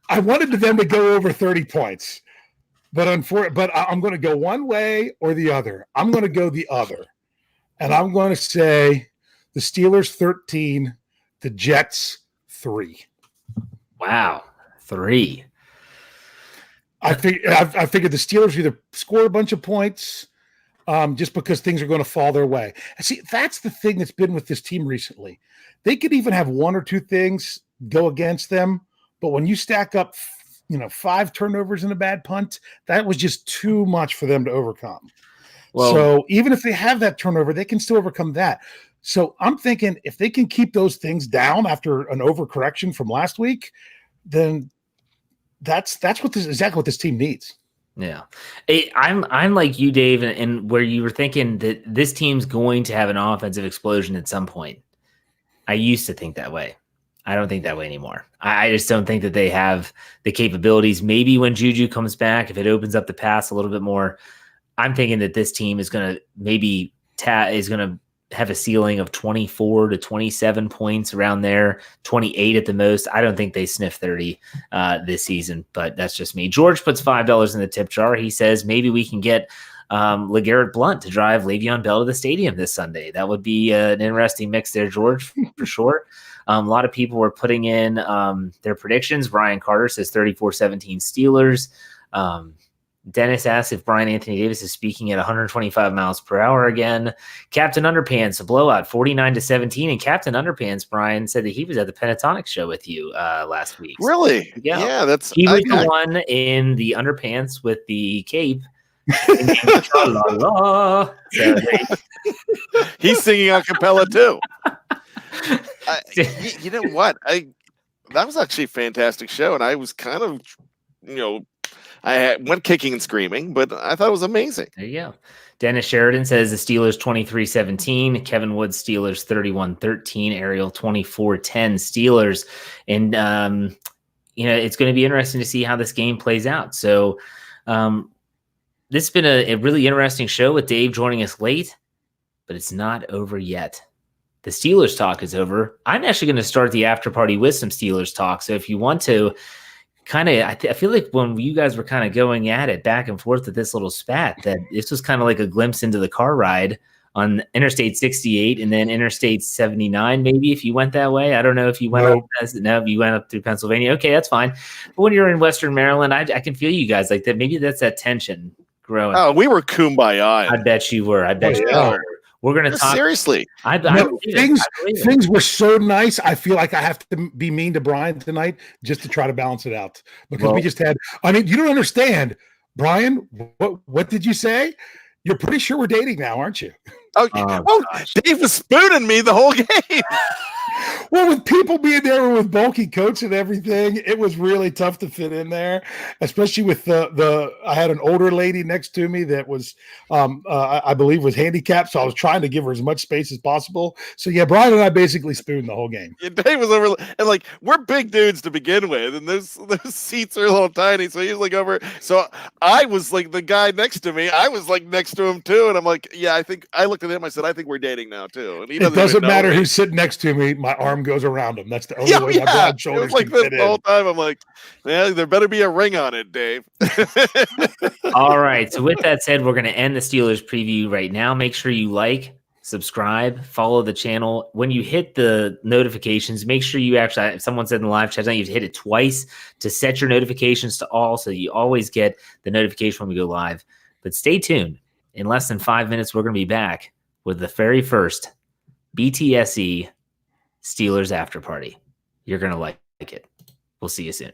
I wanted them to go over 30 points, but I'm going to go one way or the other. I'm going to go the other, and I'm going to say the Steelers 13, the Jets 3. Wow, 3. I figured the Steelers either score a bunch of points just because things are going to fall their way. See, that's the thing that's been with this team recently. They could even have one or two things go against them, but when you stack up, 5 turnovers and a bad punt, that was just too much for them to overcome. Well, so even if they have that turnover, they can still overcome that. So I'm thinking if they can keep those things down after an overcorrection from last week, then that's exactly what this team needs. Yeah. I'm like you, Dave, and where you were thinking that this team's going to have an offensive explosion at some point. I used to think that way. I don't think that way anymore. I just don't think that they have the capabilities. Maybe when Juju comes back, if it opens up the pass a little bit more, I'm thinking that this team is going to have a ceiling of 24 to 27 points around there, 28 at the most. I don't think they sniff 30 this season, but that's just me. George puts $5 in the tip jar. He says maybe we can get LeGarrette Blount to drive Le'Veon Bell to the stadium this Sunday. That would be an interesting mix there, George, for sure. A lot of people were putting in their predictions. Ryan Carter says 34-17 Steelers. Dennis asks if Brian Anthony Davis is speaking at 125 miles per hour again. Captain Underpants, a blowout, 49-17. And Captain Underpants, Brian, said that he was at the Pentatonic show with you last week. Really? Yeah, he was the one in the underpants with the cape. So he's singing a cappella too. You know what? That was actually a fantastic show, and I was kind of, I went kicking and screaming, but I thought it was amazing. There you go. Dennis Sheridan says the Steelers 23-17, Kevin Woods Steelers 31-13, Ariel 24-10 Steelers. And, it's going to be interesting to see how this game plays out. So this has been a really interesting show with Dave joining us late, but it's not over yet. The Steelers talk is over. I'm actually going to start the after party with some Steelers talk. So if you want to, I feel like when you guys were kind of going at it back and forth with this little spat, that this was kind of like a glimpse into the car ride on Interstate 68 and then Interstate 79. Maybe if you went that way, I don't know if you went you went up through Pennsylvania. Okay, that's fine. But when you're in Western Maryland, I can feel you guys like that. Maybe that's that tension growing. Oh, we were kumbaya. I bet you were. I bet you were. We're going to talk. Seriously. Things were so nice. I feel like I have to be mean to Brian tonight just to try to balance it out. Because we just had, you don't understand. Brian, what did you say? You're pretty sure we're dating now, aren't you? Dave was spooning me the whole game. Well, with people being there with bulky coats and everything, it was really tough to fit in there, especially with I had an older lady next to me that was, I believe was handicapped. So I was trying to give her as much space as possible. So yeah, Brian and I basically spooned the whole game. Yeah, Dave was over, and we're big dudes to begin with, and those seats are a little tiny. So he was over. So I was the guy next to me. I was next to him too. And I'm yeah, I looked at him. I said, I think we're dating now too. And he doesn't matter who's sitting next to me. My arm goes around him. That's the only way my broad shoulders can fit in. The whole time I'm there better be a ring on it, Dave. All right. So with that said, we're going to end the Steelers preview right now. Make sure you subscribe, follow the channel. When you hit the notifications, make sure you actually, someone said in the live chat, you have to hit it twice to set your notifications to all so that you always get the notification when we go live. But stay tuned. In less than 5 minutes, we're going to be back with the very first BTSC Steelers after party. You're going to like it. We'll see you soon.